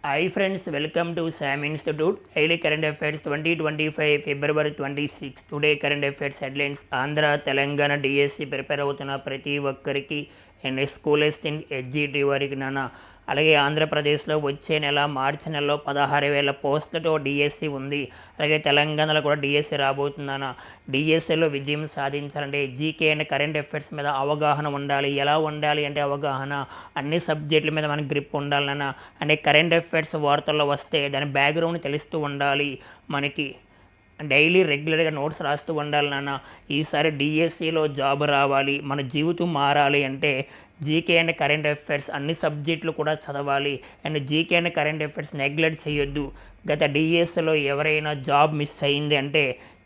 Hi friends, welcome to SAM Institute Daily Current Affairs 2025 February 26. Today current affairs headlines. Andhra, Telangana, DSC prepare అవుతున్న ప్రతి ఒక్కరికి and స్కూలెస్ట్ in ఎడ్జిటి వారికి నాన్న అలాగే ఆంధ్రప్రదేశ్లో వచ్చే నెల మార్చి నెలలో 16,000 పోస్టులతో డిఎస్సి ఉంది. అలాగే తెలంగాణలో కూడా డిఎస్సి రాబోతుందన్న. డిఎస్సిలో విజయం సాధించాలంటే జీకే అండ్ కరెంట్ అఫైర్స్ మీద అవగాహన ఉండాలి. ఎలా ఉండాలి అంటే అవగాహన అన్ని సబ్జెక్టుల మీద మనకి గ్రిప్ ఉండాలన్న. అంటే కరెంట్ అఫైర్స్ వార్తల్లో వస్తే దాని బ్యాక్గ్రౌండ్ తెలుస్తూ ఉండాలి. మనకి డైలీ రెగ్యులర్గా నోట్స్ రాస్తూ ఉండాలి నాన్న. ఈసారి డిఎస్సిలో జాబ్ రావాలి, మన జీవితం మారాలి అంటే జీకే అండ్ కరెంట్ అఫైర్స్ అన్ని సబ్జెక్టులు కూడా చదవాలి. And GK and current affairs neglect చేయొద్దు. గత డిఎస్సిలో ఎవరైనా జాబ్ మిస్ అయింది అంటే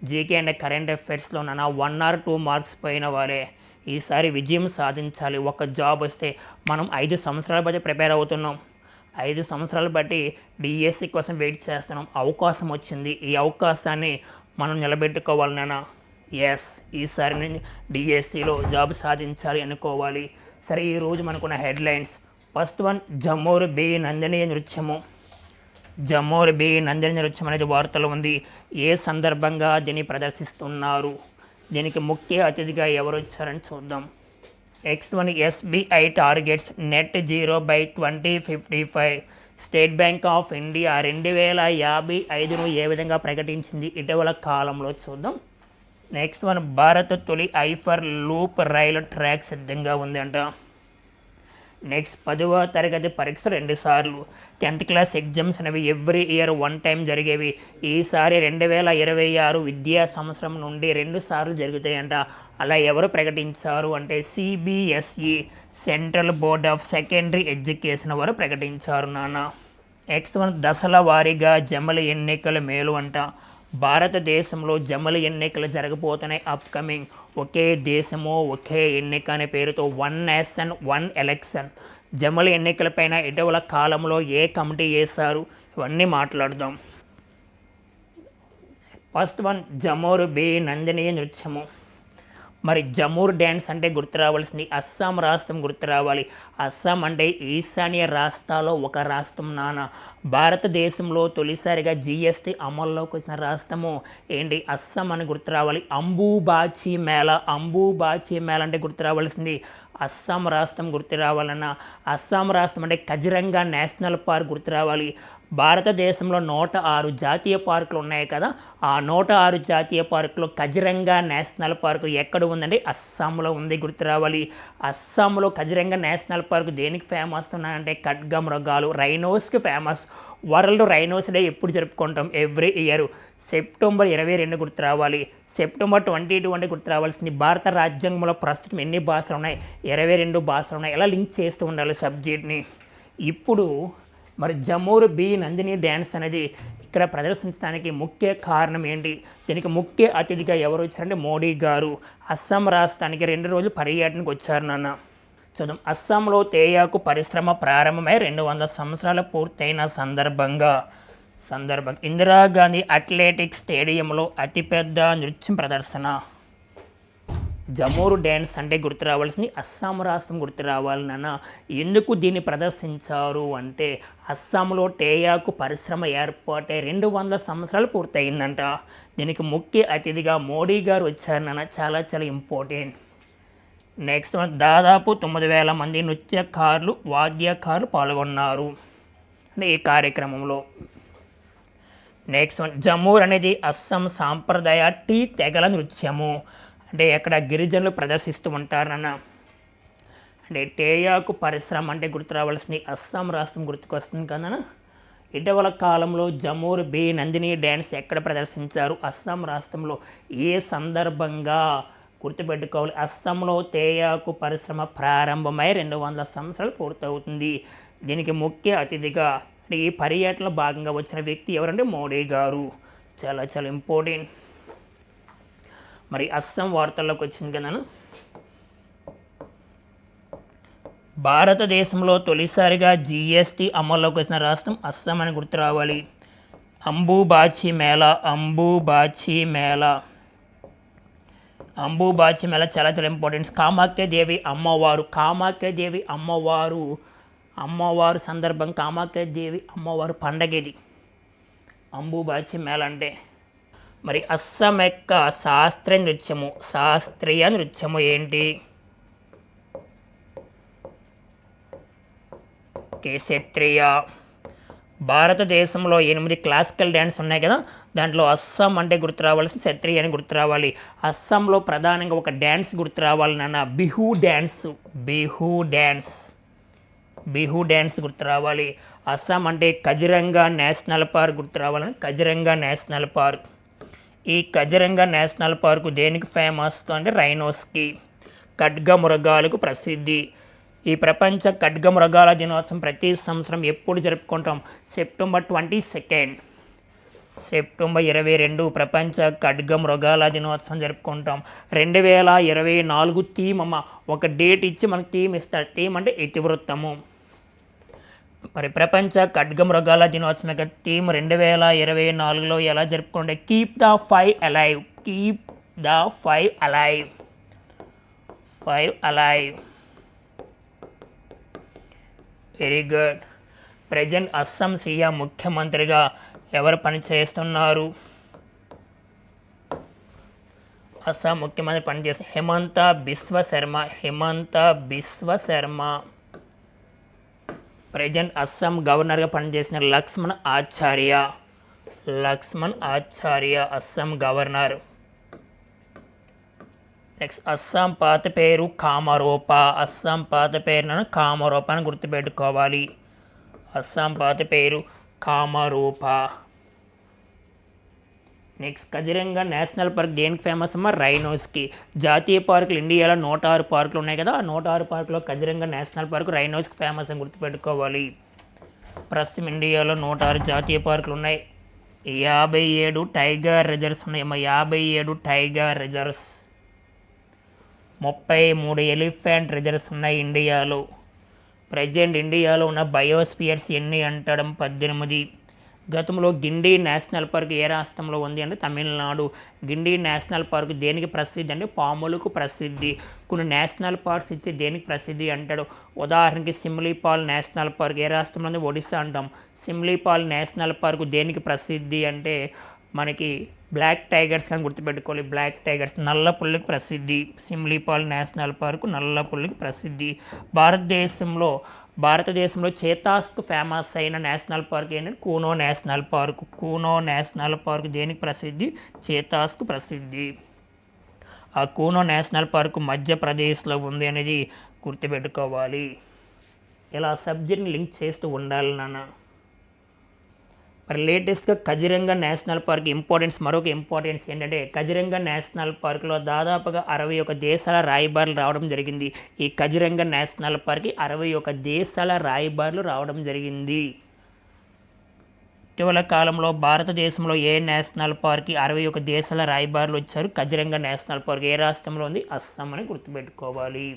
జీకే అండ్ కరెంట్ అఫైర్స్లో నాన్న 1 or 2 మార్క్స్ పోయిన వారే. ఈసారి విజయం సాధించాలి. ఒక జాబ్ వస్తే మనం 5 సంవత్సరాల బట్టి ప్రిపేర్ అవుతున్నాం. 5 సంవత్సరాలు బట్టి డిఎస్సి కోసం వెయిట్ చేస్తున్నాం. అవకాశం వచ్చింది, ఈ అవకాశాన్ని మనం నిలబెట్టుకోవాలి నాన్న. ఎస్, ఈసారి నేను డిఎస్సిలో జాబ్ సాధించాలి అనుకోవాలి. సరే, ఈరోజు మనకున్న headlines. First one, Jhumoir Binandini నృత్యము. జమ్మూరు బి నందిని నృత్యం అనేది వార్తలు ఉంది. ఏ సందర్భంగా దీన్ని ప్రదర్శిస్తున్నారు, దీనికి ముఖ్య అతిథిగా ఎవరు వచ్చారని చూద్దాం. Next one, SBI targets net zero by 2055. State Bank of India 2055ను ఏ విధంగా ప్రకటించింది ఇటీవల కాలంలో చూద్దాం. నెక్స్ట్ వన్, భారత్ తొలి ఐఫర్ లూప్ రైలు ట్రాక్ సిద్ధంగా ఉంది అంట. నెక్స్ట్, 10వ తరగతి పరీక్ష 2 సార్లు. 10th క్లాస్ ఎగ్జామ్స్ అనేవి ఎవ్రీ ఇయర్ 1 టైం జరిగేవి. ఈసారి 2026 విద్యా సంవత్సరం నుండి 2 సార్లు జరుగుతాయంట. అలా ఎవరు ప్రకటించారు అంటే CBSE, central board of secondary education వారు ప్రకటించారు నాన్న. నెక్స్ట్ వన్, దశల వారీగా జమలి ఎన్నికల మేలు అంట. భారతదేశంలో జమలి ఎన్నికలు జరగబోతున్నాయి అప్కమింగ్. ఒకే దేశము ఒకే ఎన్నిక అనే పేరుతో 1 నేషన్ 1 ఎలక్షన్. జమలి ఎన్నికలపైన ఇటీవల కాలంలో ఏ కమిటీ వేశారు, ఇవన్నీ మాట్లాడదాం. First one, Jhumoir Binandini నృత్యము. మరి జమూర్ డ్యాన్స్ అంటే గుర్తు రావాల్సింది అస్సాం రాష్ట్రం గుర్తు రావాలి. అస్సాం అంటే ఈశాన్య రాష్ట్రాల్లో ఒక రాష్ట్రం నాన్న. భారతదేశంలో తొలిసారిగా జిఎస్టీ అమల్లోకి వచ్చిన రాష్ట్రము ఏంటి, అస్సాం అని గుర్తు రావాలి. అంబుబాచి మేళా, అంబుబాచి మేళా అంటే గుర్తు రావాల్సింది అస్సాం రాష్ట్రం గుర్తు రావాలన్న. అస్సాం రాష్ట్రం అంటే కజిరంగా నేషనల్ పార్క్ గుర్తు రావాలి. భారతదేశంలో 106 జాతీయ పార్కులు ఉన్నాయి కదా, ఆ 106 జాతీయ పార్కులో కజిరంగా నేషనల్ పార్కు ఎక్కడ ఉందండి, అస్సాంలో ఉంది, గుర్తు రావాలి. అస్సాంలో కజిరంగా నేషనల్ పార్కు దేనికి ఫేమస్ ఉన్నాయంటే ఖడ్గ మృగాలు, రైనోస్కి ఫేమస్. వరల్డ్ రైనోస్ డే ఎప్పుడు జరుపుకుంటాం, ఎవ్రీ ఇయర్ సెప్టెంబర్ 22 గుర్తు రావాలి. సెప్టెంబర్ 22 అంటే గుర్తు రావాల్సింది భారత రాజ్యాంగంలో ప్రస్తుతం ఎన్ని భాషలు ఉన్నాయి, 22 భాషలు ఉన్నాయి. ఎలా లింక్ చేస్తూ ఉండాలి సబ్జెక్ట్ని. ఇప్పుడు మరి జమూరు బి నందిని డ్యాన్స్ అనేది ఇక్కడ ప్రదర్శించడానికి ముఖ్య కారణం ఏంటి, దీనికి ముఖ్య అతిథిగా ఎవరు వచ్చారంటే మోడీ గారు. అస్సాం రాష్ట్రానికి 2 రోజులు పర్యటనకు వచ్చారు నాన్న. చూద్దాం. అస్సాంలో తేయాకు పరిశ్రమ ప్రారంభమై 200 సంవత్సరాలు పూర్తయిన సందర్భంగా ఇందిరాగాంధీ అథ్లెటిక్స్ స్టేడియంలో అతిపెద్ద నృత్యం ప్రదర్శన. జమూరు డ్యాన్స్ అంటే గుర్తు రావాల్సింది అస్సాం రాష్ట్రం గుర్తు రావాలి నాన్న. ఎందుకు దీన్ని ప్రదర్శించారు అంటే అస్సాంలో తేయాకు పరిశ్రమ ఏర్పాటై 200 సంవత్సరాలు పూర్తయిందంట. దీనికి ముఖ్య అతిథిగా మోడీ గారు వచ్చారు నాన్న. చాలా చాలా ఇంపార్టెంట్. నెక్స్ట్ దాదాపు 9,000 మంది నృత్యకారులు వాద్యకారులు పాల్గొన్నారు అంటే ఈ కార్యక్రమంలో. నెక్స్ట్ జమూర్ అనేది అస్సాం సాంప్రదాయ టీ తెగల నృత్యము. అంటే ఎక్కడ గిరిజనులు ప్రదర్శిస్తూ ఉంటారన్న. అంటే తేయాకు పరిశ్రమ అంటే గుర్తు రావాల్సింది అస్సాం రాష్ట్రం గుర్తుకొస్తుంది కదా. ఇటీవల కాలంలో జమూర్ బి నందిని డ్యాన్స్ ఎక్కడ ప్రదర్శించారు, అస్సాం రాష్ట్రంలో. ఏ సందర్భంగా గుర్తుపెట్టుకోవాలి, అస్సాంలో తేయాకు పరిశ్రమ ప్రారంభమై 200 సంవత్సరాలు పూర్తవుతుంది. దీనికి ముఖ్య అతిథిగా ఈ పర్యటనలో భాగంగా వచ్చిన వ్యక్తి ఎవరంటే మోడీ గారు. చాలా చాలా ఇంపార్టెంట్. మరి అస్సాం వార్తల్లోకి వచ్చింది కదా. భారతదేశంలో తొలిసారిగా జిఎస్టీ అమల్లోకి వచ్చిన రాష్ట్రం అస్సాం అని గుర్తు రావాలి. అంబుబాచి మేళా, అంబుబాచి మేళా చాలా చాలా ఇంపార్టెంట్. కామాఖ్యాదేవి అమ్మవారు అమ్మవారు సందర్భం కామాఖ్య దేవి అమ్మవారు పండగ ఇది అంబుబాచి మేళ అంటే. మరి అస్సాం యొక్క శాస్త్రీయ నృత్యము ఏంటి? క్షత్రియ. భారతదేశంలో 8 క్లాసికల్ డ్యాన్స్ ఉన్నాయి కదా, దాంట్లో అస్సాం అంటే గుర్తు రావాల్సిన క్షత్రియ అని గుర్తు రావాలి. అస్సాంలో ప్రధానంగా ఒక డ్యాన్స్ గుర్తు రావాలి నాన్న, బిహూ డ్యాన్స్ గుర్తు రావాలి. అస్సాం అంటే కజిరంగా నేషనల్ పార్క్ గుర్తు రావాలని, కజిరంగా నేషనల్ పార్క్. ఈ కజిరంగా నేషనల్ పార్కు దేనికి ఫేమస్ అంటే రైనోస్కి, ఖడ్గమృగాలకు ప్రసిద్ధి. ఈ ప్రపంచ ఖడ్గమృగాల దినోత్సవం ప్రతి సంవత్సరం ఎప్పుడు జరుపుకుంటాం? సెప్టెంబర్ 22. సెప్టెంబర్ 22 ప్రపంచ ఖడ్గమృగాల దినోత్సవం జరుపుకుంటాం. 2024 థీమ్ అమ్మ, ఒక డేట్ ఇచ్చి మనకు థీమ్ ఇస్తారు. థీమ్ అంటే ఇతివృత్తము. మరి ప్రపంచ ఖడ్గమృగాల దినోత్సవం యొక్క థీమ్ 2024లో ఎలా జరుపుకుంటే keep the five alive. Very good. Present Assam CM ముఖ్యమంత్రిగా ఎవరు పనిచేస్తున్నారు? అస్సాం ముఖ్యమంత్రి పనిచేస్తే హిమంత బిశ్వ శర్మ. ప్రజెంట్ అస్సాం గవర్నర్గా పనిచేసిన లక్ష్మణ్ ఆచార్య అస్సాం గవర్నర్. నెక్స్ట్ అస్సాం పాత పేరు కామరూప. అస్సాం పాత పేరును కామరూప అని గుర్తుపెట్టుకోవాలి. అస్సాం పాత పేరు Kamarupa. Next Kaziranga national park దేనికి ఫేమస్ అమ్మా? రైనోస్కి. జాతీయ పార్కులు ఇండియాలో 106 పార్కులు ఉన్నాయి కదా, ఆ 106 పార్కులో కజిరంగా నేషనల్ పార్క్ రైనోస్కి ఫేమస్ అని గుర్తుపెట్టుకోవాలి. ప్రస్తుతం ఇండియాలో 106 జాతీయ పార్కులు ఉన్నాయి. 57 టైగర్ రిజర్వ్స్ ఉన్నాయమ్మా. 57 టైగర్ రిజర్వ్స్. 33 ఎలిఫెంట్ రిజర్వ్స్ ఉన్నాయి ఇండియాలో. ప్రజెంట్ ఇండియాలో ఉన్న బయోస్పియర్స్ ఎన్ని అంటడం? 18. గతంలో గిండి నేషనల్ పార్క్ ఏ రాష్ట్రంలో ఉంది అంటే తమిళనాడు. గిండి నేషనల్ పార్క్ దేనికి ప్రసిద్ధి అంటే పాములకు ప్రసిద్ధి. కొన్ని నేషనల్ పార్క్స్ ఇచ్చి దేనికి ప్రసిద్ధి అంటాడు. ఉదాహరణకి సిమ్లీపాల్ నేషనల్ పార్క్ ఏ రాష్ట్రంలో ఉంది? ఒడిస్సా అంటాం. సిమ్లీపాల్ నేషనల్ పార్క్ దేనికి ప్రసిద్ధి అంటే మనకి బ్లాక్ టైగర్స్ అని గుర్తుపెట్టుకోవాలి. బ్లాక్ టైగర్స్ నల్ల పుల్లికి ప్రసిద్ధి. సిమ్లీపాల్ నేషనల్ పార్కు నల్ల పుల్లికి ప్రసిద్ధి. భారతదేశంలో చేతాస్కు ఫేమస్ అయిన నేషనల్ పార్క్ ఏంటంటే కూనో నేషనల్ పార్క్ దేనికి ప్రసిద్ధి? చేతాస్కు ప్రసిద్ధి. ఆ కూనో నేషనల్ పార్క్ మధ్యప్రదేశ్లో ఉంది అనేది గుర్తుపెట్టుకోవాలి. ఇలా సబ్జెక్ట్ని లింక్ చేస్తూ ఉండాలి నాన్న. మరి లేటెస్ట్గా కజిరంగా నేషనల్ పార్క్ మరొక ఇంపార్టెన్స్ ఏంటంటే కజిరంగా నేషనల్ పార్క్లో దాదాపుగా 61 దేశాల రాయబారులు రావడం జరిగింది. ఈ కజిరంగా నేషనల్ పార్క్కి 61 దేశాల రాయబారులు రావడం జరిగింది. ఇటీవల కాలంలో భారతదేశంలో ఏ నేషనల్ పార్క్కి 61 దేశాల రాయబారులు వచ్చారు? కజిరంగా నేషనల్ పార్క్ ఏ రాష్ట్రంలో ఉంది? అస్సాం అని గుర్తుపెట్టుకోవాలి.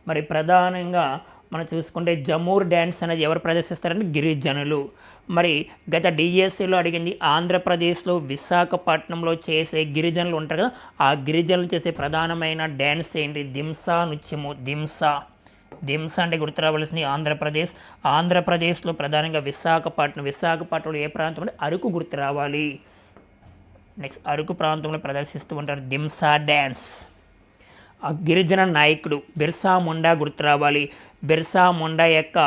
మరి ప్రధానంగా మనం చూసుకుంటే జమూర్ డ్యాన్స్ అనేది ఎవరు ప్రదర్శిస్తారంటే గిరిజనులు. మరి గత డిఎస్సిలో అడిగింది ఆంధ్రప్రదేశ్లో విశాఖపట్నంలో చేసే గిరిజనులు ఉంటారు కదా, ఆ గిరిజనులు చేసే ప్రధానమైన డ్యాన్స్ ఏంటి? దింసా నృత్యము. దింసా అంటే గుర్తు రావాల్సింది ఆంధ్రప్రదేశ్లో ప్రధానంగా విశాఖపట్నంలో ఏ ప్రాంతం అంటే అరకు గుర్తు రావాలి. నెక్స్ట్ అరకు ప్రాంతంలో ప్రదర్శిస్తూ ఉంటారు దింసా డ్యాన్స్. ఆ గిరిజన నాయకుడు బిర్సా ముండా గుర్తు రావాలి. బిర్సా ముండా యొక్క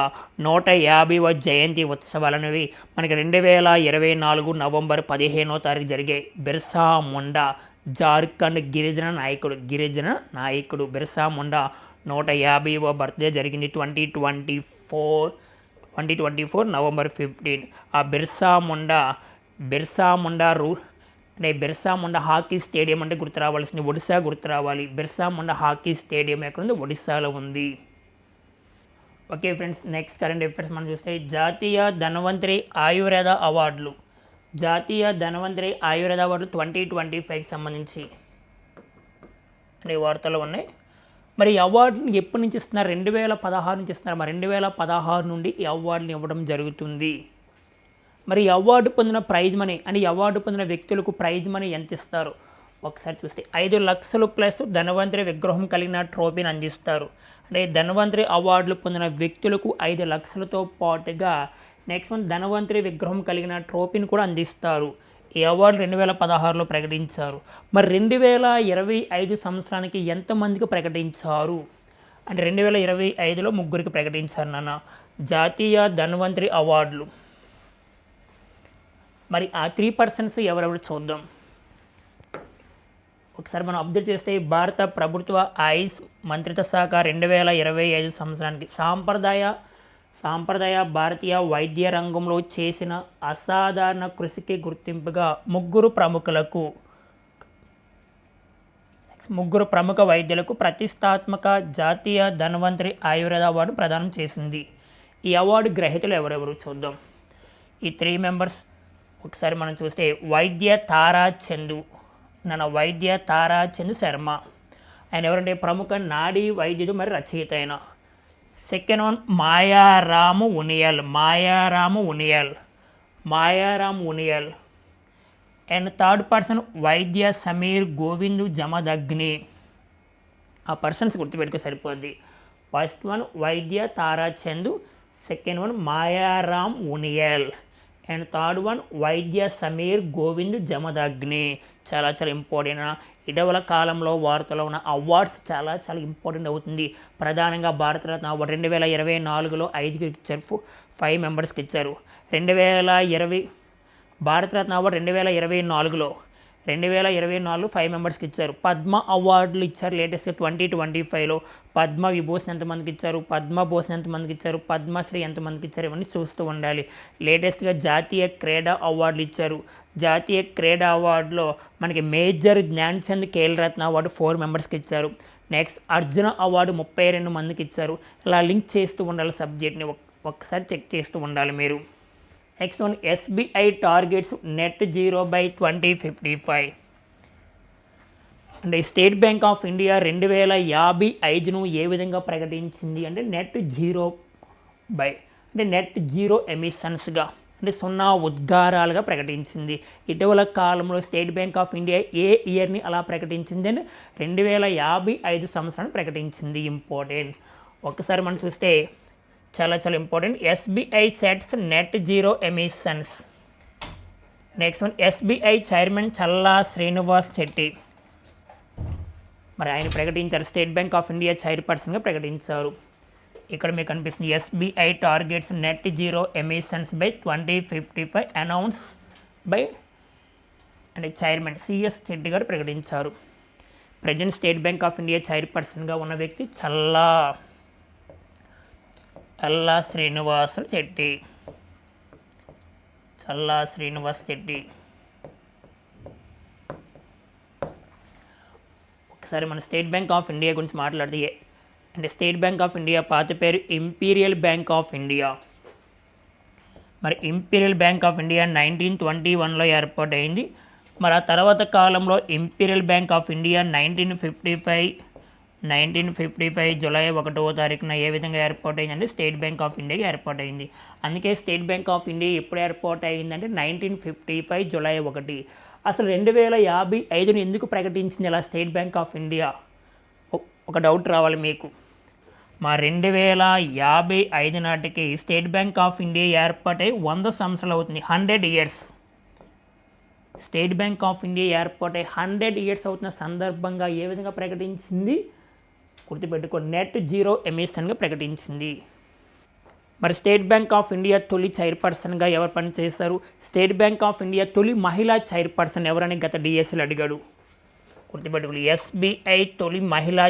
150వ జయంతి ఉత్సవాలనేవి మనకి 2024 నవంబర్ 15వ తారీఖు జరిగాయి. బిర్సా ముండా జార్ఖండ్ గిరిజన నాయకుడు బిర్సా ముండా 150వ బర్త్డే జరిగింది 2024 నవంబర్ 15. ఆ బిర్సా ముండా హాకీ స్టేడియం అంటే గుర్తు రావాల్సింది ఒడిశా గుర్తు రావాలి. బిర్సా ముండా హాకీ స్టేడియం ఎక్కడుంది? ఒడిశాలో ఉంది. Okay friends, next current affairs మనం చూస్తే జాతీయ ధన్వంతరి ఆయుర్వేద అవార్డులు 2025కి సంబంధించి అనే వార్తలు ఉన్నాయి. మరి ఈ అవార్డుని ఎప్పటి నుంచి ఇస్తున్నారు? 2016 నుంచి ఇస్తున్నారు. మరి 2016 నుండి ఈ అవార్డుని ఇవ్వడం జరుగుతుంది. మరి ఈ అవార్డు పొందిన ప్రైజ్ మనీ అంటే ఈ అవార్డు పొందిన వ్యక్తులకు ప్రైజ్ మనీ ఎంత ఇస్తారు? ఒకసారి చూస్తే 5 లక్షలు ప్లస్ ధన్వంతరి విగ్రహం కలిగిన ట్రోఫీని అందిస్తారు. అంటే ధన్వంతరి అవార్డులు పొందిన వ్యక్తులకు 5 లక్షలతో పాటుగా నెక్స్ట్ మంత్ ధన్వంతరి విగ్రహం కలిగిన ట్రోఫీని కూడా అందిస్తారు. ఈ అవార్డు 2016లో ప్రకటించారు. మరి 2025 సంవత్సరానికి ఎంతమందికి ప్రకటించారు అంటే 2025లో ముగ్గురికి ప్రకటించారు నాన్న జాతీయ ధన్వంతరి అవార్డులు. మరి ఆ 3% ఎవరెవరు చూద్దాం. ఒకసారి మనం చేస్తే భారత ప్రభుత్వ ఆయుష్ మంత్రిత్వ శాఖ 2025 సంవత్సరానికి సాంప్రదాయ భారతీయ వైద్య రంగంలో చేసిన అసాధారణ కృషికి గుర్తింపుగా ముగ్గురు ప్రముఖ వైద్యులకు ప్రతిష్టాత్మక జాతీయ ధన్వంతరి ఆయుర్వేద అవార్డు ప్రదానం చేసింది. ఈ అవార్డు గ్రహీతలు ఎవరెవరు చూద్దాం. ఈ 3 మెంబర్స్ ఒకసారి మనం చూస్తే వైద్య తారాచంద్ శర్మ. ఆయన ఎవరంటే ప్రముఖ నాడీ వైద్యుడు మరి రచయిత అయిన. Second one Mayaram Uniyal. And third person Vaidya Sameer Govind Jamadagni. ఆ పర్సన్స్ గుర్తుపెట్టుకో సరిపోద్ది. First one Vaidya Tarachand, second one Mayaram Uniyal and third one Vaidya Sameer Govind Jamadagni. చాలా ఇంపార్టెంట్. ఇటీవల కాలంలో వార్తలో ఉన్న అవార్డ్స్ చాలా ఇంపార్టెంట్ అవుతుంది. ప్రధానంగా భారతరత్న అవార్డు 2024లో 5కి ఇచ్చారు, 5 మెంబర్స్కి ఇచ్చారు. 2020 భారతరత్న అవార్డు 2024లో 5 మెంబర్స్కి ఇచ్చారు. పద్మ అవార్డులు ఇచ్చారు లేటెస్ట్గా 2025లో. పద్మ విభూషణ్ ఎంతమందికి ఇచ్చారు, పద్మభూషణ్ ఎంతమందికి ఇచ్చారు, పద్మశ్రీ ఎంతమందికి ఇచ్చారు, ఇవన్నీ చూస్తూ ఉండాలి. లేటెస్ట్గా జాతీయ క్రీడా అవార్డులు ఇచ్చారు. జాతీయ క్రీడా అవార్డులో మనకి మేజర్ జ్ఞాన్చంద్ ఖేల్ రత్న అవార్డు 4 మెంబర్స్కి ఇచ్చారు. నెక్స్ట్ అర్జున అవార్డు 32 మందికి ఇచ్చారు. ఇలా లింక్ చేస్తూ ఉండాలి సబ్జెక్ట్ని, ఒక్కసారి చెక్ చేస్తూ ఉండాలి మీరు. Next one SBI targets net zero by 2055. అంటే స్టేట్ బ్యాంక్ ఆఫ్ ఇండియా 2055ను ఏ విధంగా ప్రకటించింది అంటే నెట్ జీరో ఎమిషన్స్గా అంటే 0 ఉద్గారాలుగా ప్రకటించింది. ఇటీవల కాలంలో స్టేట్ బ్యాంక్ ఆఫ్ ఇండియా ఏ ఇయర్ని అలా ప్రకటించింది అంటే 2055 సంవత్సరాన్ని ప్రకటించింది. ఇంపార్టెంట్. ఒకసారి మనం చూస్తే చాలా important. SBI sets net zero emissions. Next one SBI chairman Challa Srinivas Setty. మరి ఆయన ప్రకటించారు, స్టేట్ బ్యాంక్ ఆఫ్ ఇండియా చైర్పర్సన్గా ప్రకటించారు. ఇక్కడ మీకు కనిపిస్తుంది SBI targets net zero emissions by 2055 announce by అంటే చైర్మన్ CS చెట్టి గారు ప్రకటించారు. Present State Bank of India చైర్పర్సన్గా ఉన్న వ్యక్తి చల్లా శ్రీనివాస్ చెట్టి. ఒకసారి మన స్టేట్ బ్యాంక్ ఆఫ్ ఇండియా గురించి మాట్లాడితే అంటే స్టేట్ బ్యాంక్ ఆఫ్ ఇండియా పాత పేరు ఇంపీరియల్ బ్యాంక్ ఆఫ్ ఇండియా. మరి ఇంపీరియల్ బ్యాంక్ ఆఫ్ ఇండియా 1921లో ఏర్పాటు అయింది. మరి ఆ తర్వాత కాలంలో imperial bank of India 1955 July 1వ తారీఖున ఏ విధంగా ఏర్పాటు అయిందంటే స్టేట్ బ్యాంక్ ఆఫ్ ఇండియాకి ఏర్పాటు అయింది. అందుకే స్టేట్ బ్యాంక్ ఆఫ్ ఇండియా ఎప్పుడు ఏర్పాటు అయిందంటే 1955 జూలై 1. అసలు 2055ను ఎందుకు ప్రకటించింది ఇలా స్టేట్ బ్యాంక్ ఆఫ్ ఇండియా? ఒక డౌట్ రావాలి మీకు. మా 2055 నాటికి స్టేట్ బ్యాంక్ ఆఫ్ ఇండియా ఏర్పాటై 100 సంవత్సరాలు అవుతుంది. 100 years. State Bank of India ఏర్పాటై 100 ఇయర్స్ అవుతున్న సందర్భంగా ఏ విధంగా ప్రకటించింది? గుర్తుపెట్టుకో, నెట్ జీరో ఎమిషన్గా ప్రకటించింది. మరి స్టేట్ బ్యాంక్ ఆఫ్ ఇండియా తొలి చైర్పర్సన్గా ఎవరు పనిచేస్తారు? స్టేట్ బ్యాంక్ ఆఫ్ ఇండియా తొలి మహిళా చైర్పర్సన్ ఎవరని గత డిఎస్సీలు అడిగాడు. గుర్తుపెట్టుకోవాలి, SBI తొలి మహిళా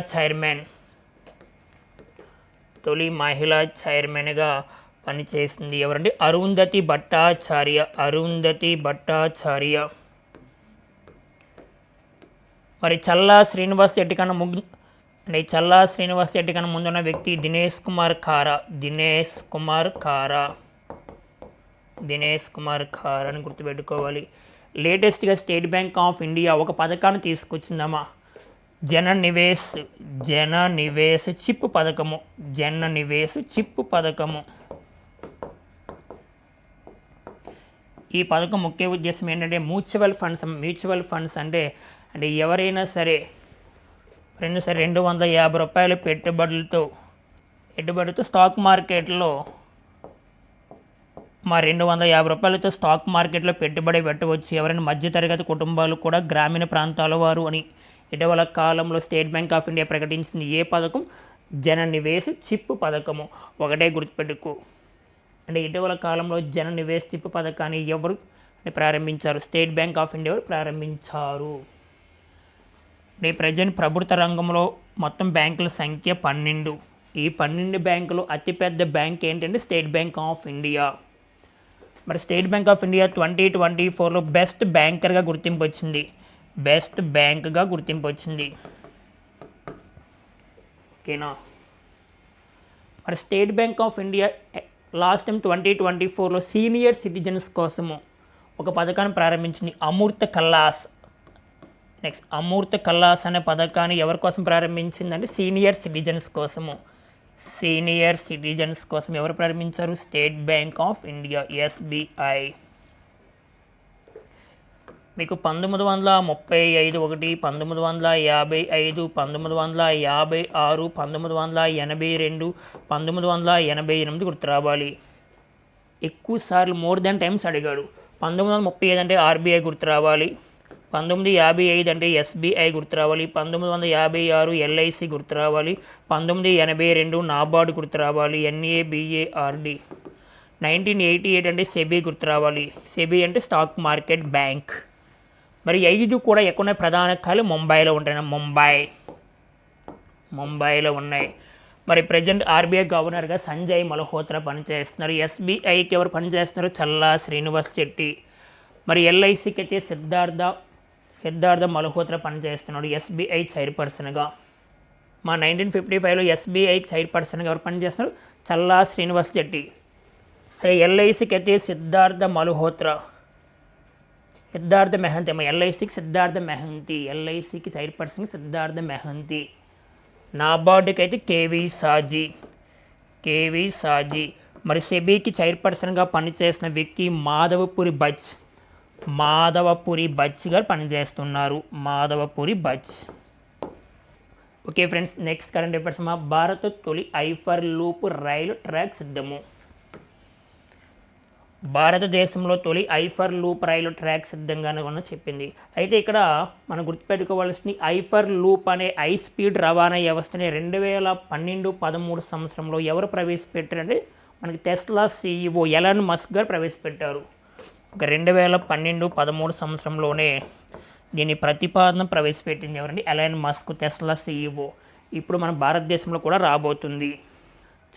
చైర్మన్గా పనిచేసింది ఎవరంటే అరుంధతి భట్టాచార్య. మరి చల్లా శ్రీనివాస్ చెట్టి కన్నా ముందున్న వ్యక్తి దినేష్ కుమార్ ఖారా అని గుర్తుపెట్టుకోవాలి. లేటెస్ట్గా స్టేట్ బ్యాంక్ ఆఫ్ ఇండియా ఒక పథకాన్ని తీసుకొచ్చిందమ్మా, జన నివేశ్ చిప్ పథకము. ఈ పథకం ముఖ్య ఉద్దేశం ఏంటంటే మ్యూచువల్ ఫండ్స్ అంటే అంటే ఎవరైనా సరే 250 రూపాయల పెట్టుబడులతో స్టాక్ మార్కెట్లో 250 రూపాయలతో స్టాక్ మార్కెట్లో పెట్టుబడి పెట్టవచ్చు. ఎవరైనా మధ్యతరగతి కుటుంబాలు కూడా గ్రామీణ ప్రాంతాల వారు అని ఇటీవల కాలంలో స్టేట్ బ్యాంక్ ఆఫ్ ఇండియా ప్రకటించింది. ఏ పథకం? జన నివేశ్ చిప్ పథకము. ఒకటే గుర్తుపెట్టుకో. అంటే ఇటీవల కాలంలో జన నివేశ్ చిప్ పథకాన్ని ఎవరు ప్రారంభించారు? స్టేట్ బ్యాంక్ ఆఫ్ ఇండియా ప్రారంభించారు. ప్రజెంట్ ప్రభుత్వ రంగంలో మొత్తం బ్యాంకుల సంఖ్య 12. ఈ 12 బ్యాంకులు అతిపెద్ద బ్యాంక్ ఏంటంటే స్టేట్ బ్యాంక్ ఆఫ్ ఇండియా. మరి స్టేట్ బ్యాంక్ ఆఫ్ ఇండియా 2024లో బెస్ట్ బ్యాంకర్గా గుర్తింపు వచ్చింది. ఓకేనా? మరి State Bank of India last time 2024లో సీనియర్ సిటిజన్స్ కోసము ఒక పథకాన్ని ప్రారంభించింది, అమృత్ కల్లాస్. అమృత్ కల్లాస్ అనే పథకాన్ని ఎవరి కోసం ప్రారంభించిందంటే సీనియర్ సిటిజన్స్ కోసం ఎవరు ప్రారంభించారు? State Bank of India, SBI. మీకు 1935 ఒకటి, 1955, 1956, 1982, 1988 గుర్తు రావాలి. ఎక్కువ సార్లు మోర్ దాన్ టైమ్స్ అడిగాడు. 1935 అంటే ఆర్బీఐ గుర్తు రావాలి, 1955 అంటే ఎస్బీఐ గుర్తు రావాలి, 1956 ఎల్ఐసి గుర్తు రావాలి, 1982 నాబార్డు గుర్తు రావాలి, ఎన్ఏబిఏఆర్డి. 1988 అంటే సెబీ గుర్తు రావాలి. సెబీ అంటే స్టాక్ మార్కెట్ బ్యాంక్. మరి 5 కూడా ఎక్కడ ప్రధాన కార్యాలయాలు ముంబైలో ఉంటాయి. ముంబైలో ఉన్నాయి. మరి ప్రజెంట్ ఆర్బీఐ గవర్నర్గా సంజయ్ మల్హోత్రా పనిచేస్తున్నారు. ఎస్బీఐకి ఎవరు పనిచేస్తున్నారు? చల్లా శ్రీనివాస్ చెట్టి. మరి ఎల్ఐసికి అయితే సిద్ధార్థ మల్హోత్రా పనిచేస్తున్నాడు ఎస్బీఐ చైర్పర్సన్గా. 1955లో ఎస్బీఐ చైర్పర్సన్గా ఎవరు పనిచేస్తున్నారు? చల్లా శ్రీనివాస్ చెట్టి. ఎల్ఐసికి అయితే సిద్ధార్థ మెహంతి. ఎల్ఐసికి సిద్ధార్థ మెహంతి. ఎల్ఐసికి చైర్పర్సన్ సిద్ధార్థ మెహంతి. నాబార్డుకి అయితే కేవీ సాజీ. మరి సెబీకి చైర్పర్సన్గా పనిచేసిన వ్యక్తి మాధవపురి బచ్ గారు పనిచేస్తున్నారు. Okay friends, next current affairs. Bharat తొలి హైపర్ లూప్ రైలు ట్రాక్ సిద్ధము. భారతదేశంలో తొలి హైపర్ లూప్ రైలు ట్రాక్ సిద్ధంగానే ఉన్న చెప్పింది. అయితే ఇక్కడ మనం గుర్తుపెట్టుకోవాల్సింది, హైపర్ లూప్ అనే హై స్పీడ్ రవాణా వ్యవస్థని 2012-13 సంవత్సరంలో ఎవరు ప్రవేశపెట్టారంటే మనకి టెస్లా CEO ఎలాన్ మస్క్ గారు ప్రవేశపెట్టారు. 2012-13 సంవత్సరంలోనే దీని ప్రతిపాదన ప్రవేశపెట్టింది ఎవరండి? Elon Musk, Tesla CEO. ఇప్పుడు మన భారతదేశంలో కూడా రాబోతుంది.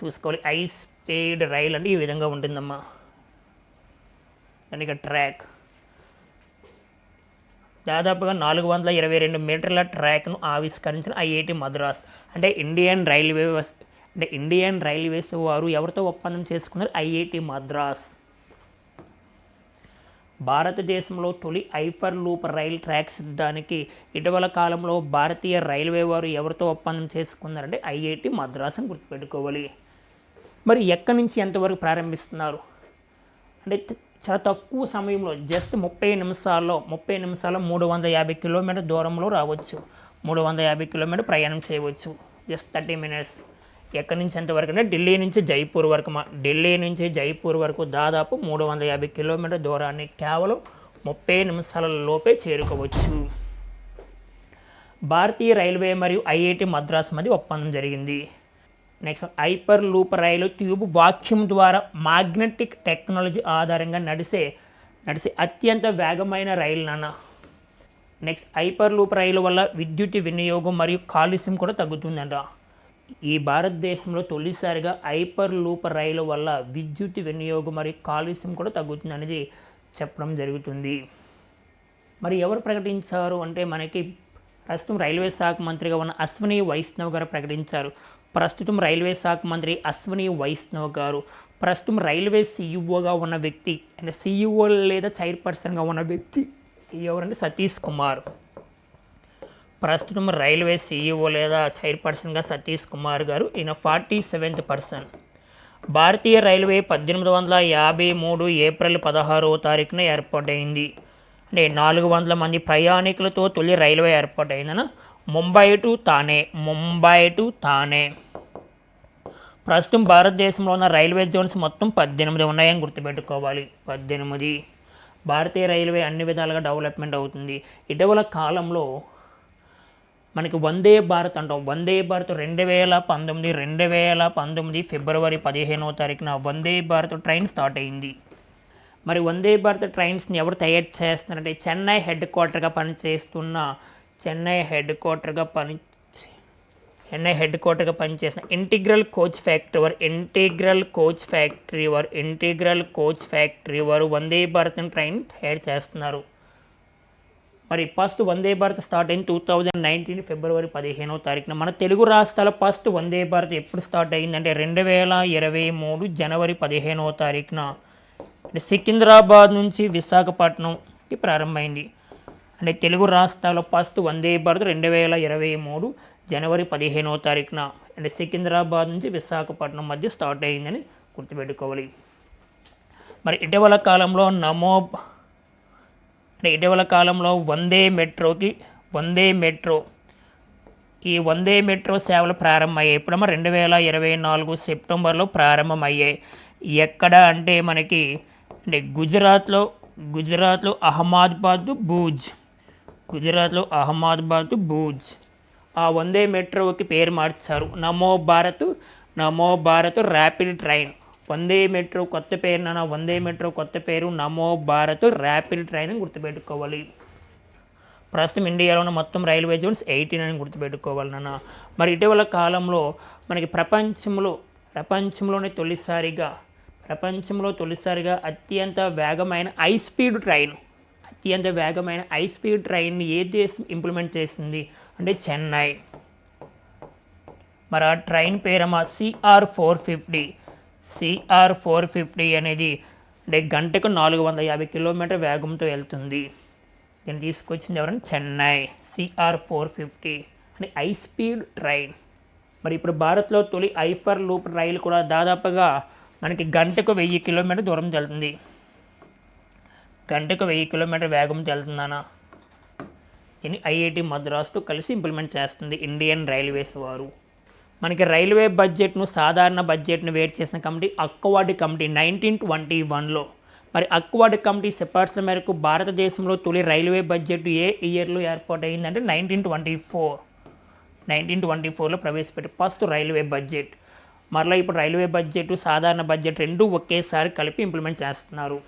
చూసుకోవాలి. హై స్పీడ్ రైలు అంటే ఈ విధంగా ఉంటుందమ్మా. దానికి ట్రాక్ దాదాపుగా 422 మీటర్ల ట్రాక్ను ఆవిష్కరించిన ఐఐటి మద్రాస్. అంటే ఇండియన్ రైల్వేస్ వారు ఎవరితో ఒప్పందం చేసుకున్నారు? ఐఐటి మద్రాస్. భారతదేశంలో తొలి హైపర్ లూప్ రైల్ ట్రాక్ సిద్ధానికి ఇటీవల కాలంలో భారతీయ రైల్వే వారు ఎవరితో ఒప్పందం చేసుకున్నారంటే ఐఐటి మద్రాస్ అని గుర్తుపెట్టుకోవాలి. మరి ఎక్కడి నుంచి ఎంతవరకు ప్రారంభిస్తున్నారు అంటే చాలా తక్కువ సమయంలో, జస్ట్ 30 నిమిషాల్లో 350 కిలోమీటర్ దూరంలో రావచ్చు. 350 కిలోమీటర్ ప్రయాణం చేయవచ్చు. Just 30 minutes. ఎక్కడి నుంచి ఎంతవరకు అంటే ఢిల్లీ నుంచి జైపూర్ వరకు దాదాపు 350 కిలోమీటర్ దూరాన్ని కేవలం 30 నిమిషాల లోపే చేరుకోవచ్చు. భారతీయ రైల్వే మరియు ఐఐటి మద్రాస్ మధ్య ఒప్పందం జరిగింది. నెక్స్ట్, హైపర్ లూప్ రైలు ట్యూబ్ వాక్యూమ్ ద్వారా మ్యాగ్నెటిక్ టెక్నాలజీ ఆధారంగా నడిసే అత్యంత వేగమైన రైలు నాన్న. నెక్స్ట్, హైపర్ లూప్ రైలు వల్ల విద్యుత్ వినియోగం మరియు కాలుష్యం కూడా తగ్గుతుందంట. ఈ భారతదేశంలో తొలిసారిగా హైపర్ లూప్ రైలు వల్ల విద్యుత్ వినియోగం మరియు కాలుష్యం కూడా తగ్గుతుంది అనేది చెప్పడం జరుగుతుంది. మరి ఎవరు ప్రకటించారు అంటే మనకి ప్రస్తుతం రైల్వే శాఖ మంత్రిగా ఉన్న అశ్విని వైష్ణవ్ గారు ప్రకటించారు. ప్రస్తుతం రైల్వే శాఖ మంత్రి అశ్విని వైష్ణవ్ గారు. ప్రస్తుతం రైల్వే సీఈఓగా ఉన్న వ్యక్తి అంటే సీఈఓ లేదా చైర్పర్సన్గా ఉన్న వ్యక్తి ఎవరంటే సతీష్ కుమార్. ప్రస్తుతం రైల్వే సీఈఓ లేదా చైర్పర్సన్గా సతీష్ కుమార్ గారు. ఈయన 47th పర్సన్. భారతీయ రైల్వే 1853 ఏప్రిల్ 16వ తారీఖున ఏర్పాటైంది. అంటే 400 మంది ప్రయాణికులతో తొలి రైల్వే ఏర్పాటైందన ముంబై టు థానే. ప్రస్తుతం భారతదేశంలో ఉన్న రైల్వే జోన్స్ మొత్తం 18 ఉన్నాయని గుర్తుపెట్టుకోవాలి. 18. భారతీయ రైల్వే అన్ని విధాలుగా డెవలప్మెంట్ అవుతుంది. ఇటీవల కాలంలో మనకి వందే భారత్ అంటాం. వందే భారత్ 2019 ఫిబ్రవరి 15వ తారీఖున వందే భారత్ ట్రైన్ స్టార్ట్ అయింది. మరి వందే భారత్ ట్రైన్స్ని ఎవరు తయారు చేస్తున్నారంటే చెన్నై హెడ్ క్వార్టర్గా పనిచేసిన ఇంటిగ్రల్ కోచ్ ఫ్యాక్టరీ వారు వందే భారత్ ట్రైన్ తయారు చేస్తున్నారు. మరి ఫస్ట్ వందే భారత్ స్టార్ట్ అయింది 2019 ఫిబ్రవరి 15వ తారీఖున. మన తెలుగు రాష్ట్రాల ఫస్ట్ వందే భారత్ ఎప్పుడు స్టార్ట్ అయిందంటే 2023 జనవరి 15వ తారీఖున సికింద్రాబాద్ నుంచి విశాఖపట్నంకి ప్రారంభమైంది. అంటే తెలుగు రాష్ట్రాల్లో ఫస్ట్ వందే భారత్ 2023 జనవరి 15వ తారీఖున అంటే సికింద్రాబాద్ నుంచి విశాఖపట్నం మధ్య స్టార్ట్ అయిందని గుర్తుపెట్టుకోవాలి. మరి ఇటీవల కాలంలో వందే మెట్రో సేవలు ప్రారంభమయ్యాయి. ఎప్పుడమ్మా 2024 సెప్టెంబర్లో ప్రారంభమయ్యాయి. ఎక్కడ అంటే మనకి గుజరాత్లో అహ్మదాబాద్ భూజ్ ఆ వందే మెట్రోకి పేరు మార్చారు. నమో భారత్ ర్యాపిడ్ ట్రైన్. వందే మెట్రో కొత్త పేరు నమో భారత్ ర్యాపిడ్ ట్రైన్ అని గుర్తుపెట్టుకోవాలి. ప్రస్తుతం ఇండియాలో ఉన్న మొత్తం రైల్వే జోన్స్ 18 అని గుర్తుపెట్టుకోవాలి నాన్న. మరి ఇటీవల కాలంలో మనకి ప్రపంచంలోనే తొలిసారిగా అత్యంత వేగమైన హై స్పీడ్ ట్రైన్ ఏ దేశం ఇంప్లిమెంట్ చేసింది అంటే చెన్నై. మరి ఆ ట్రైన్ పేరమ్మా CR450 అనేది అంటే గంటకు 450 కిలోమీటర్ వేగంతో వెళ్తుంది. దీన్ని తీసుకొచ్చింది ఎవరంటే చెన్నై. CR450 అంటే హై స్పీడ్ ట్రైన్. మరి ఇప్పుడు భారత్లో తొలి హైపర్ లూప్ రైలు కూడా దాదాపుగా మనకి గంటకు 1000 కిలోమీటర్ దూరం వెళ్తుంది. గంటకు 1000 కిలోమీటర్ వేగంతో వెళ్తుందన్న. దీన్ని IIT మద్రాస్తో కలిసి ఇంప్లిమెంట్ చేస్తుంది ఇండియన్ రైల్వేస్ వారు. మనకి రైల్వే సాధారణ బడ్జెట్ను వేరు చేసిన కమిటీ అక్వాడ్ కమిటీ 1921లో. మరి అక్వాడ్ కమిటీ సిఫార్సుల మేరకు భారతదేశంలో తొలి రైల్వే బడ్జెట్ ఏ ఇయర్లో ఏర్పాటైందంటే 1924లో ప్రవేశపెట్టి ఫస్ట్ రైల్వే బడ్జెట్. మరలా ఇప్పుడు రైల్వే బడ్జెట్ సాధారణ బడ్జెట్ రెండూ ఒకేసారి కలిపి ఇంప్లిమెంట్ చేస్తున్నారు.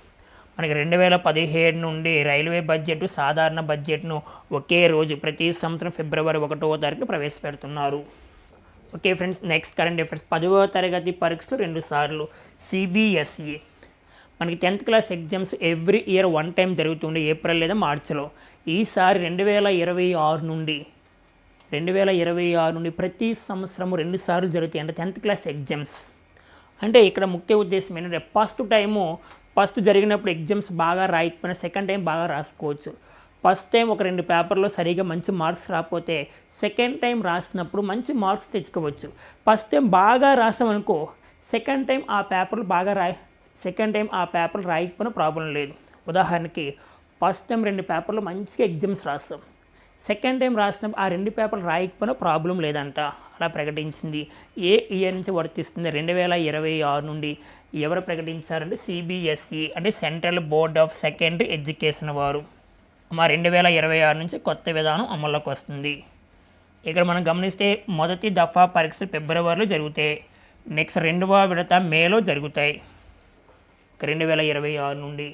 మనకి 2017 నుండి రైల్వే బడ్జెట్ సాధారణ బడ్జెట్ను ఒకే రోజు ప్రతి సంవత్సరం ఫిబ్రవరి 1వ తారీఖున ప్రవేశపెడుతున్నారు. Okay friends, next current affairs. 10వ తరగతి పరీక్షలు 2 సార్లు. CBSE మనకి 10th class exams every year 1 time జరుగుతుండే ఏప్రిల్ లేదా మార్చిలో. ఈసారి 2026 నుండి ప్రతి సంవత్సరం 2 సార్లు జరుగుతాయి అంటే 10th క్లాస్ ఎగ్జామ్స్. అంటే ఇక్కడ ముఖ్య ఉద్దేశం ఏంటంటే ఫస్ట్ జరిగినప్పుడు ఎగ్జామ్స్ బాగా రాయకపోయినా సెకండ్ టైం బాగా రాసుకోవచ్చు. ఫస్ట్ టైం ఒక 2 పేపర్లో సరిగా మంచి మార్క్స్ రాకపోతే సెకండ్ టైం రాసినప్పుడు మంచి మార్క్స్ తెచ్చుకోవచ్చు. ఫస్ట్ టైం బాగా రాసామనుకో సెకండ్ టైం ఆ పేపర్లు రాయకపోయినా ప్రాబ్లం లేదు. ఉదాహరణకి ఫస్ట్ టైం 2 పేపర్లు మంచిగా ఎగ్జామ్స్ రాస్తాం, సెకండ్ టైం రాసినప్పుడు ఆ 2 పేపర్లు రాయకపోయినా ప్రాబ్లం లేదంట. అలా ప్రకటించింది. ఏ ఇయర్ నుంచి వర్తిస్తుంది? 2026 నుండి. ఎవరు ప్రకటించారంటే CBSE అంటే central board of secondary education వారు. మా 2026 నుంచి కొత్త విధానం అమల్లోకి వస్తుంది. ఇక్కడ మనం గమనిస్తే మొదటి దఫా పరీక్షలు ఫిబ్రవరిలో జరుగుతాయి. నెక్స్ట్ 2వ విడత మేలో జరుగుతాయి. 2026 నుండి.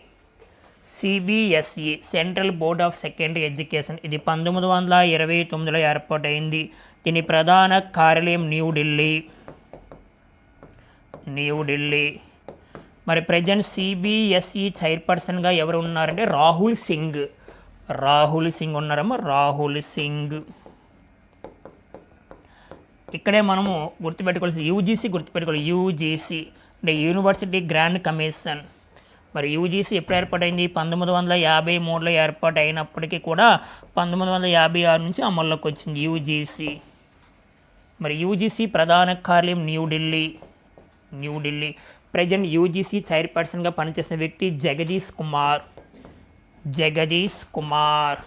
CBSE central board of secondary education ఇది 1929లో ఏర్పాటైంది. దీని ప్రధాన కార్యాలయం న్యూఢిల్లీ. మరి ప్రజెంట్ CBSE చైర్పర్సన్గా ఎవరు ఉన్నారంటే రాహుల్ సింగ్ ఉన్నారమ్మా. రాహుల్ సింగ్. ఇక్కడే మనము గుర్తుపెట్టుకోవాల్సి UGC అంటే యూనివర్సిటీ గ్రాండ్ కమిషన్. మరి UGC ఎప్పుడు ఏర్పాటైంది? 1953లో ఏర్పాటు అయినప్పటికీ కూడా 1956 నుంచి అమల్లోకి వచ్చింది UGC. మరి UGC ప్రధాన కార్యాలయం న్యూఢిల్లీ. ప్రజెంట్ UGC చైర్పర్సన్గా పనిచేసిన వ్యక్తి జగదీష్ కుమార్. జగదీష్ కుమార్.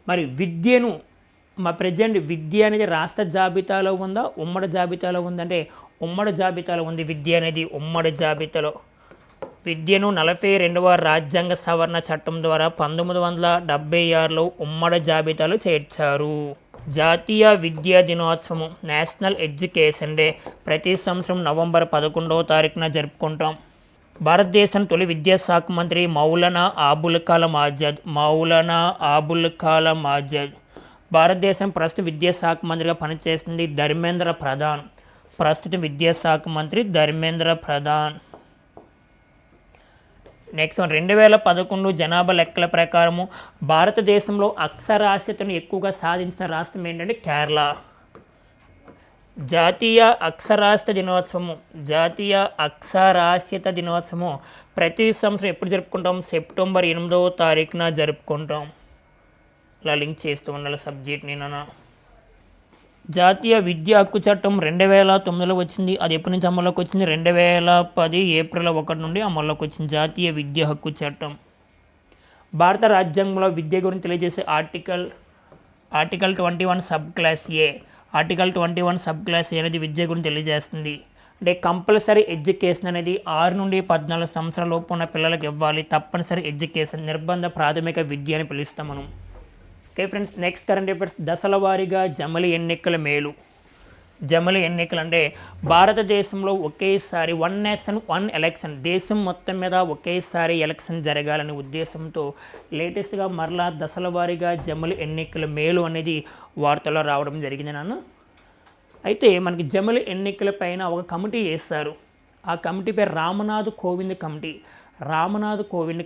మరి విద్యను ప్రజెంట్ విద్య అనేది రాష్ట్ర జాబితాలో ఉందా ఉమ్మడి జాబితాలో ఉందంటే ఉమ్మడి జాబితాలో ఉంది. విద్య అనేది ఉమ్మడి జాబితాలో. విద్యను 42వ రాజ్యాంగ సవరణ చట్టం ద్వారా 1976లో ఉమ్మడి జాబితాలో చేర్చారు. జాతీయ విద్యా దినోత్సవం నేషనల్ ఎడ్యుకేషన్ డే ప్రతి సంవత్సరం నవంబర్ 11వ తారీఖున జరుపుకుంటాం. భారతదేశం తొలి విద్యాశాఖ మంత్రి మౌలానా అబుల్ కలాం ఆజాద్. భారతదేశం ప్రస్తుత విద్యాశాఖ మంత్రిగా పనిచేస్తుంది ధర్మేంద్ర ప్రధాన్. ప్రస్తుత విద్యాశాఖ మంత్రి ధర్మేంద్ర ప్రధాన్. నెక్స్ట్ 2011 జనాభా లెక్కల ప్రకారము భారతదేశంలో అక్షరాస్యతను ఎక్కువగా సాధించిన రాష్ట్రం ఏంటంటే కేరళ. జాతీయ అక్షరాస్యత దినోత్సవం ప్రతి సంవత్సరం ఎప్పుడు జరుపుకుంటాం? సెప్టెంబర్ 8వ తారీఖున జరుపుకుంటాం. ఇలా లింక్ చేస్తూ ఉండాలి సబ్జెక్ట్ని. జాతీయ విద్యా హక్కు చట్టం 2009లో వచ్చింది. అది ఎప్పటి నుంచి అమల్లోకి వచ్చింది? 2010 ఏప్రిల్ 1 నుండి అమల్లోకి వచ్చింది జాతీయ విద్యా హక్కు చట్టం. భారత రాజ్యాంగంలో విద్య గురించి తెలియజేసే ఆర్టికల్ 21 సబ్ క్లాస్ ఏ. ఆర్టికల్ 21 సబ్ క్లాస్ ఏ అనేది విద్య గురించి తెలియజేస్తుంది. అంటే కంపల్సరీ ఎడ్యుకేషన్ అనేది 6 నుండి 14 సంవత్సరాల లోపు ఉన్న పిల్లలకు ఇవ్వాలి. తప్పనిసరి ఎడ్యుకేషన్, నిర్బంధ ప్రాథమిక విద్య అని పిలుస్తాం మనం. Okay friends, next current affairs. దశల వారీగా జమిలి ఎన్నికల మేలు. జమిలి ఎన్నికలు అంటే భారతదేశంలో ఒకేసారి 1 నేషన్ 1 ఎలక్షన్, దేశం మొత్తం మీద ఒకేసారి ఎలక్షన్ జరగాలనే ఉద్దేశంతో లేటెస్ట్గా మరలా దశల వారీగా జమిలి ఎన్నికల మేలు అనేది వార్తల్లో రావడం జరిగింది నాన్న. అయితే మనకి జమిలి ఎన్నికల పైన ఒక కమిటీ వేస్తారు. ఆ కమిటీ పేరు రామనాథ్ కోవింద్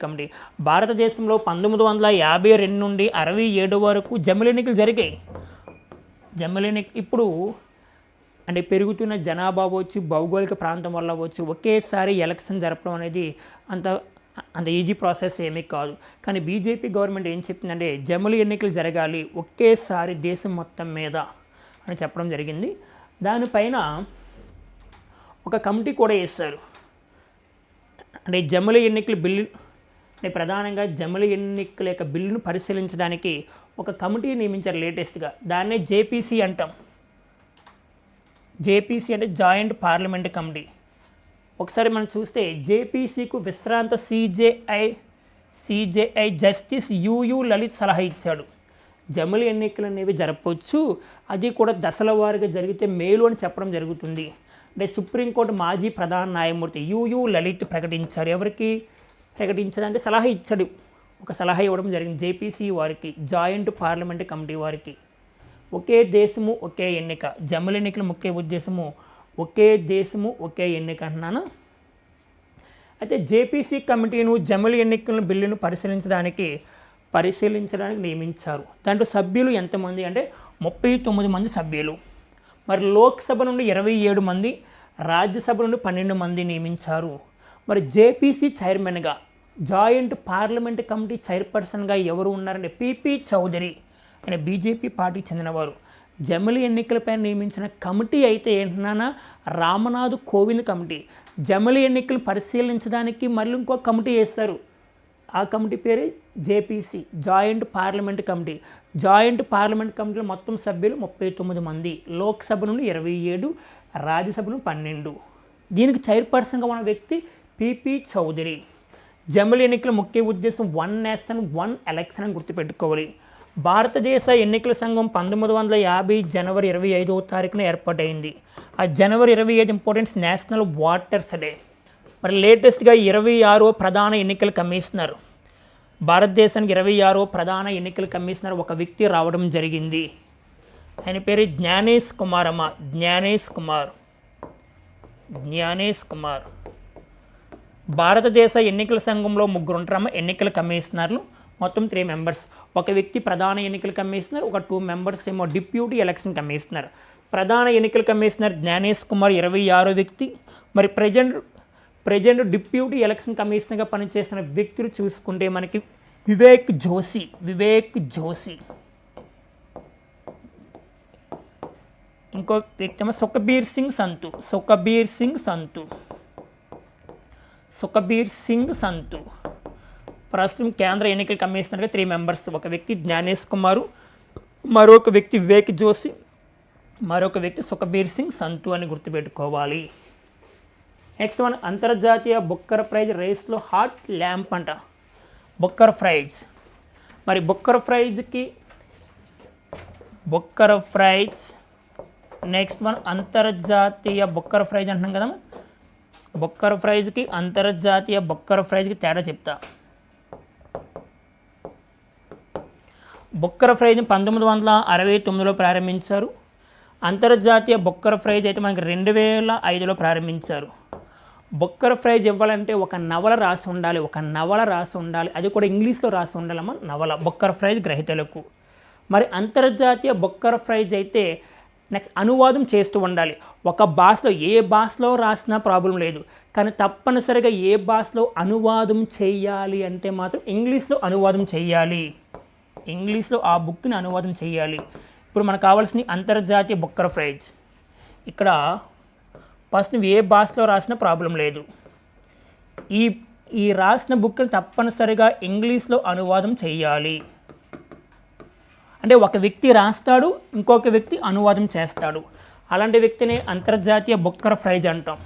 కమిటీ. భారతదేశంలో 1952 నుండి 67 వరకు జమిలి ఎన్నికలు జరిగాయి. ఇప్పుడు అంటే పెరుగుతున్న జనాభా అవ్వచ్చు, భౌగోళిక ప్రాంతం వల్ల అవ్వచ్చు, ఒకేసారి ఎలక్షన్ జరపడం అనేది అంత ఈజీ ప్రాసెస్ ఏమీ కాదు. కానీ బీజేపీ గవర్నమెంట్ ఏం చెప్తుందంటే జమిలి ఎన్నికలు జరగాలి ఒకేసారి దేశం మొత్తం మీద అని చెప్పడం జరిగింది. దానిపైన ఒక కమిటీ కూడా వేస్తారు. అంటే జమిలి ఎన్నికల బిల్లు అంటే ప్రధానంగా జమిలి ఎన్నికల యొక్క బిల్లును పరిశీలించడానికి ఒక కమిటీ నియమించారు లేటెస్ట్గా. దాన్నే జేపీసీ అంటాం. జేపీసీ అంటే జాయింట్ పార్లమెంట్ కమిటీ. ఒకసారి మనం చూస్తే జేపీసీకు విశ్రాంత సిజేఐ జస్టిస్ యుయు లలిత్ సలహా ఇచ్చాడు. జమిలి ఎన్నికలు అనేవి జరపవచ్చు, అది కూడా దశల వారీగా జరిగితే మేలు అని చెప్పడం జరుగుతుంది. అంటే సుప్రీంకోర్టు మాజీ ప్రధాన న్యాయమూర్తి యుయు లలిత్ ప్రకటించారు. ఎవరికి ప్రకటించారంటే సలహా ఇచ్చాడు. ఒక సలహా ఇవ్వడం జరిగింది జేపీసీ వారికి, జాయింట్ పార్లమెంట్ కమిటీ వారికి. ఒకే దేశము ఒకే ఎన్నిక. జమిలి ఎన్నికల ముఖ్య ఉద్దేశము ఒకే దేశము ఒకే ఎన్నిక అంటున్నాను. అయితే జేపీసీ కమిటీను జమిలి ఎన్నికల బిల్లును పరిశీలించడానికి నియమించారు. దాంట్లో సభ్యులు ఎంతమంది అంటే 39 మంది సభ్యులు. మరి లోక్సభ నుండి 27 మంది, రాజ్యసభ నుండి 12 మంది నియమించారు. మరి జేపీసీ చైర్మన్గా, జాయింట్ పార్లమెంట్ కమిటీ చైర్పర్సన్గా ఎవరు ఉన్నారంటే పిపి చౌదరి ఆయన బీజేపీ పార్టీకి చెందినవారు. జమిలి ఎన్నికలపై నియమించిన కమిటీ అయితే ఏంటన్నా రామనాథ్ కోవింద్ కమిటీ. జమిలి ఎన్నికలు పరిశీలించడానికి మళ్ళీ ఇంకో కమిటీ వేస్తారు. ఆ కమిటీ పేరే JPC, joint parliament committee. Joint parliament కమిటీలో మొత్తం సభ్యులు 39 మంది, లోక్సభ నుండి 27, రాజ్యసభ నుండి 12. దీనికి చైర్పర్సన్గా ఉన్న వ్యక్తి పిపి చౌదరి. జమిలి ఎన్నికల ముఖ్య ఉద్దేశం 1 నేషన్ 1 ఎలక్షన్ అని గుర్తుపెట్టుకోవాలి. భారతదేశ ఎన్నికల సంఘం 1950 జనవరి 25వ తారీఖున ఏర్పాటైంది. ఆ జనవరి 25 ఇంపార్టెన్స్ నేషనల్ వాటర్స్ డే. మరి లేటెస్ట్గా 26వ ప్రధాన ఎన్నికల కమిషనర్, భారతదేశానికి 26వ ప్రధాన ఎన్నికల కమిషనర్ ఒక వ్యక్తి రావడం జరిగింది. ఆయన పేరు జ్ఞానేష్ కుమార్. భారతదేశ ఎన్నికల సంఘంలో 3 ఉంటారమ్మ ఎన్నికల కమిషనర్లు, మొత్తం 3 మెంబర్స్. ఒక వ్యక్తి ప్రధాన ఎన్నికల కమిషనర్, ఒక 2 మెంబర్స్ ఏమో డిప్యూటీ ఎలక్షన్ కమిషనర్. ప్రధాన ఎన్నికల కమిషనర్ జ్ఞానేష్ కుమార్ 26వ వ్యక్తి. మరి ప్రజెంట్ డిప్యూటీ ఎలక్షన్ కమిషనర్గా పనిచేసిన వ్యక్తులు చూసుకుంటే మనకి వివేక్ జోషి, ఇంకో వ్యక్తి ఏమో సుఖబీర్ సింగ్ సంతు. ప్రస్తుతం కేంద్ర ఎన్నికల కమిషనర్గా 3 మెంబర్స్. ఒక వ్యక్తి జ్ఞానేష్ కుమారు, మరొక వ్యక్తి వివేక్ జోషి, మరొక వ్యక్తి సుఖబీర్ సింగ్ సంతు అని గుర్తుపెట్టుకోవాలి. నెక్స్ట్ వన్, అంతర్జాతీయ బుక్కర్ ప్రైజ్ రేస్లో హాట్ ల్యాంప్ అంట. బుక్కర్ ప్రైజ్, మరి బుక్కర్ ప్రైజ్ నెక్స్ట్ వన్ అంతర్జాతీయ బుక్కర్ ప్రైజ్ అంటున్నాం కదా. బుక్కర్ ప్రైజ్కి అంతర్జాతీయ బుక్కర్ ప్రైజ్కి తేడా చెప్తా. బుక్కర్ ప్రైజ్ని 1969లో ప్రారంభించారు. అంతర్జాతీయ బుక్కర్ ప్రైజ్ అయితే మనకి 2005లో ప్రారంభించారు. బుక్కర్ ప్రైజ్ ఇవ్వాలంటే ఒక నవల రాసి ఉండాలి, అది కూడా ఇంగ్లీష్లో రాసి ఉండాలమ్మా నవల, బుక్కర్ ప్రైజ్ గ్రహీతలకు. మరి అంతర్జాతీయ బుక్కర్ ప్రైజ్ అయితే నెక్స్ట్ అనువాదం చేస్తూ ఉండాలి. ఒక భాషలో ఏ భాషలో రాసినా ప్రాబ్లం లేదు, కానీ తప్పనిసరిగా ఏ భాషలో అనువాదం చేయాలి అంటే మాత్రం ఇంగ్లీష్లో అనువాదం చేయాలి, ఇంగ్లీష్లో ఆ బుక్ని అనువాదం చేయాలి. ఇప్పుడు మనకు కావాల్సింది అంతర్జాతీయ బుక్కర్ ప్రైజ్. ఇక్కడ ఫస్ట్ నువ్వు ఏ భాషలో రాసినా ప్రాబ్లం లేదు, ఈ రాసిన బుక్ని తప్పనిసరిగా ఇంగ్లీష్లో అనువాదం చేయాలి. అంటే ఒక వ్యక్తి రాస్తాడు, ఇంకొక వ్యక్తి అనువాదం చేస్తాడు, అలాంటి వ్యక్తిని అంతర్జాతీయ బుక్కర్ ప్రైజ్ అంటాం.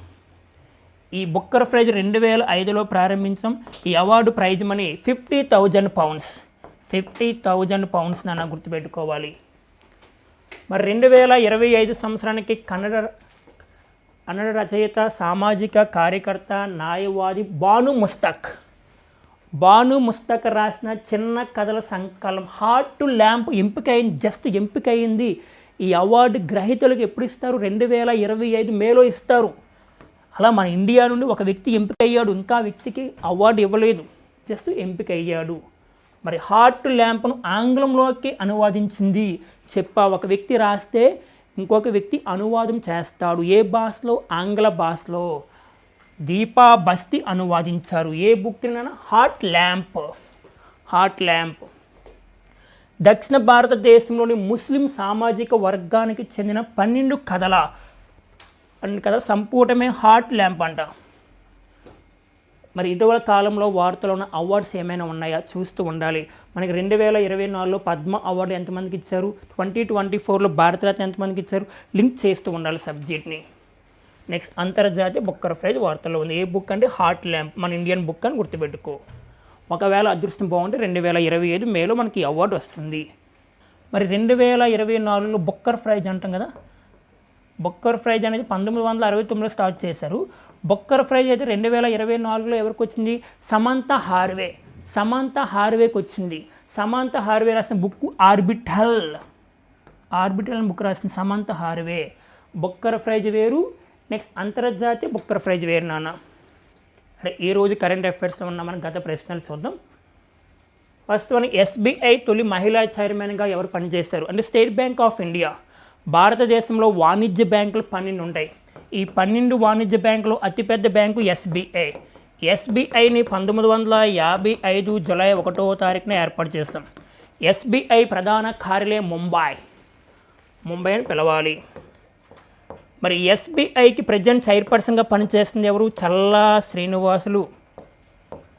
ఈ బుక్కర్ ప్రైజ్ 2005లో ప్రారంభించాం. ఈ award prize money 50,000 pounds, 50,000 pounds నాన్న గుర్తుపెట్టుకోవాలి. మరి 2025 సంవత్సరానికి కన్నడ రచయిత, సామాజిక కార్యకర్త, న్యాయవాది బాను ముస్తక్ రాసిన చిన్న కథల సంకలనం హాట్ టు ల్యాంప్ ఎంపికయింది. ఈ అవార్డు గ్రహీతలకు ఎప్పుడు ఇస్తారు? 2025 మేలో ఇస్తారు. అలా మన ఇండియా నుండి ఒక వ్యక్తి ఎంపికయ్యాడు, ఇంకా వ్యక్తికి అవార్డు ఇవ్వలేదు, జస్ట్ ఎంపికయ్యాడు. మరి హాట్ టు ల్యాంప్ను ఆంగ్లంలోకి అనువాదించింది ఒక వ్యక్తి రాస్తే ఇంకొక వ్యక్తి అనువాదం చేస్తాడు. ఏ భాషలో? ఆంగ్ల భాషలో. దీపా బస్తి అనువాదించారు. ఏ బుక్నైనా? Heart lamp. దక్షిణ భారతదేశంలోని ముస్లిం సామాజిక వర్గానికి చెందిన 12 కథల సంపుటమే హాట్ ల్యాంప్ అంట. మరి ఇటీవల కాలంలో వార్తలో ఉన్న అవార్డ్స్ ఏమైనా ఉన్నాయా చూస్తూ ఉండాలి. మనకి 2024లో పద్మ అవార్డు ఎంతమందికి ఇచ్చారు, 2024లో భారతరత్న ఎంతమందికి ఇచ్చారు, లింక్ చేస్తూ ఉండాలి సబ్జెక్ట్ని. నెక్స్ట్ అంతర్జాతీయ బుక్కర్ ప్రైజ్ వార్తల్లో ఉంది. ఏ బుక్ అంటే హాట్ ల్యాంప్, మన ఇండియన్ బుక్ అని గుర్తుపెట్టుకో. ఒకవేళ అదృష్టం బాగుంటే 2025 మేలో మనకి అవార్డు వస్తుంది. మరి 2024లో బుక్కర్ ప్రైజ్ అంటాం కదా. బుక్కర్ ప్రైజ్ అనేది 1969లో స్టార్ట్ చేశారు. బుక్కర్ ప్రైజ్ అయితే 2024లో ఎవరికి వచ్చింది? సమంతా హార్వేకి వచ్చింది. సమంతా హార్వే రాసిన బుక్ ఆర్బిటల్ అని బుక్ రాసింది సమంతా హార్వే. బుక్కర్ ప్రైజ్ వేరు, నెక్స్ట్ అంతర్జాతీయ బుక్కర్ ప్రైజ్ వేరు నాన్న. అరే ఈరోజు కరెంట్ అఫైర్స్లో ఉన్న మనం గత ప్రశ్నలు చూద్దాం. ఫస్ట్ వన్, SBI తొలి మహిళా చైర్మన్గా ఎవరు పనిచేశారు అంటే స్టేట్ బ్యాంక్ ఆఫ్ ఇండియా. భారతదేశంలో వాణిజ్య బ్యాంకులు 12 ఉంటాయి. ఈ 12 వాణిజ్య బ్యాంకులు అతిపెద్ద బ్యాంకు SBI. SBIని 1955 జూలై 1వ తారీఖున ఏర్పాటు చేస్తాం. SBI ప్రధాన కార్యాలయం ముంబై అని పిలవాలి. మరి SBIకి ప్రెసిడెంట్ చైర్పర్సన్గా పనిచేస్తుంది ఎవరు?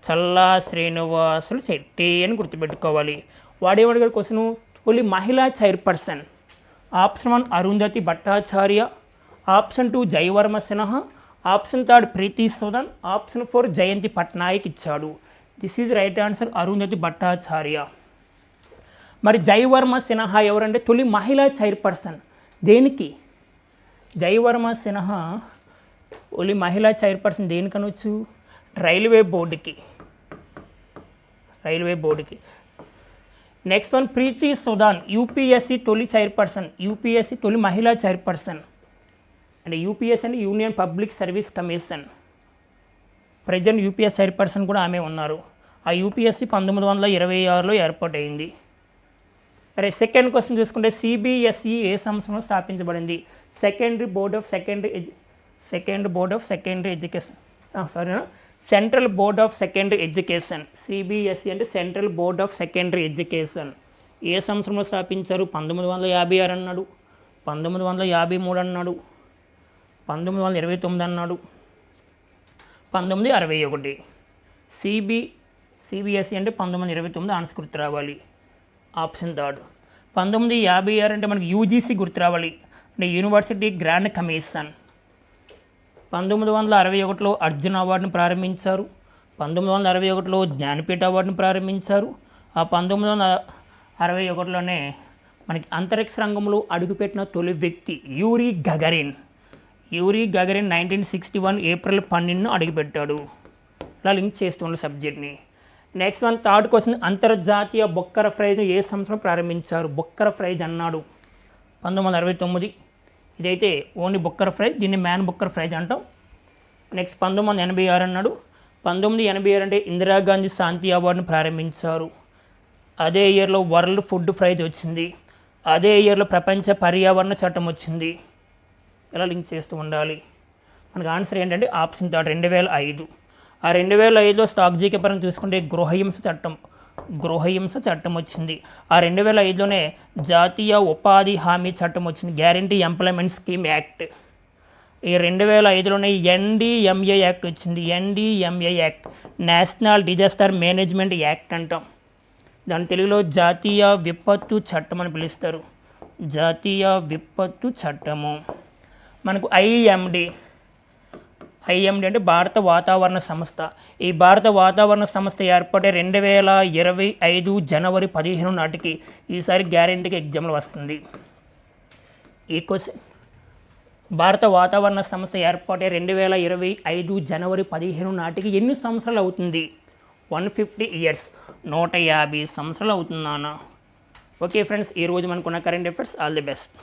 చల్లా శ్రీనివాసులు శెట్టి అని గుర్తుపెట్టుకోవాలి. వాడేవాడు క్వశ్చన్, తొలి మహిళా chairperson. Option 1 Arundhati Bhattacharya, option 2 Jayavarma Sinha, option 3 ప్రీతి సుదన్, ఆప్షన్ 4 జయంతి పట్నాయక్ ఇచ్చాడు. This is right answer, Arundhati Bhattacharya. మరి జయవర్మ సిన్హా ఎవరంటే తొలి మహిళా చైర్పర్సన్. దేనికి? జయవర్మ సిన్హా తొలి మహిళా చైర్పర్సన్ దేనికనొచ్చు? రైల్వే బోర్డుకి. Next one, Preeti Sudan UPSC తొలి చైర్పర్సన్, UPSC తొలి మహిళా చైర్పర్సన్. అంటే UPSC అంటే union public service commission. Present UPSC chairperson కూడా ఆమె ఉన్నారు. ఆ UPSC 1926లో ఏర్పాటైంది. అరే సెకండ్ క్వశ్చన్ చూసుకుంటే CBSE ఏ సంవత్సరంలో స్థాపించబడింది? Central board of secondary education. CBSE అంటే central board of secondary education. ఏ సంవత్సరంలో స్థాపించారు? 1956 అన్నాడు, 1953 అన్నాడు, 1929 అన్నాడు, 1961. సిబిఎస్ఈ అంటే 1929 ఆన్సర్ గుర్తు రావాలి. Option third. 1956 అంటే మనకి యూజీసీ గుర్తు రావాలి, అంటే యూనివర్సిటీ గ్రాండ్ కమిషన్. 1961లో అర్జున్ అవార్డును ప్రారంభించారు. 1961లో జ్ఞానపీఠ అవార్డును ప్రారంభించారు. ఆ 1961లోనే మనకి అంతరిక్ష రంగంలో అడుగుపెట్టిన తొలి వ్యక్తి యూరీ గగరిన్. 1961 ఏప్రిల్ 12 అడుగుపెట్టాడు. ఇలా లింక్ చేస్తున్న సబ్జెక్ట్ని. నెక్స్ట్ వన్ థర్డ్ క్వశ్చన్, అంతర్జాతీయ బొక్కర ప్రైజ్ను ఏ సంవత్సరం ప్రారంభించారు? బొక్కర ప్రైజ్ అన్నాడు 1969. ఇదైతే ఓన్లీ బొక్కర ప్రైజ్, దీన్ని మ్యాన్ బొక్కర ప్రైజ్ అంటాం. నెక్స్ట్ 1986 అన్నాడు. 1986 అంటే ఇందిరాగాంధీ శాంతి అవార్డును ప్రారంభించారు. అదే ఇయర్లో వరల్డ్ ఫుడ్ ప్రైజ్ వచ్చింది. అదే ఇయర్లో ప్రపంచ పర్యావరణ చట్టం వచ్చింది. ఇలా లింక్ చేస్తూ ఉండాలి. మనకు ఆన్సర్ ఏంటంటే ఆప్షన్ థర్డ్ 2005. ఆ 2005లో స్టాక్ జీకే పరంగా చూసుకుంటే గృహహింస చట్టం వచ్చింది. ఆ 2005లోనే జాతీయ ఉపాధి హామీ చట్టం వచ్చింది, గ్యారంటీ ఎంప్లాయ్మెంట్ స్కీమ్ యాక్ట్. ఈ 2005లోనే NDMA యాక్ట్ వచ్చింది. NDMA act national disaster management act అంటాం. దాని తెలుగులో జాతీయ విపత్తు చట్టం అని పిలుస్తారు. జాతీయ విపత్తు చట్టము. మనకు IMD అంటే భారత వాతావరణ సంస్థ. ఈ భారత వాతావరణ సంస్థ ఏర్పడే 2025 జనవరి 15 నాటికి ఈసారి గ్యారెంటీకి ఎగ్జామ్లో వస్తుంది. ఈ క్వశ్చన్, భారత వాతావరణ సంస్థ ఏర్పడే 2025 జనవరి 15 నాటికి ఎన్ని సంవత్సరాలు అవుతుంది? 150 ఇయర్స్, 150 సంవత్సరాలు అవుతుందానా? ఓకే ఫ్రెండ్స్, ఈరోజు మనకున్న current affairs. All the best.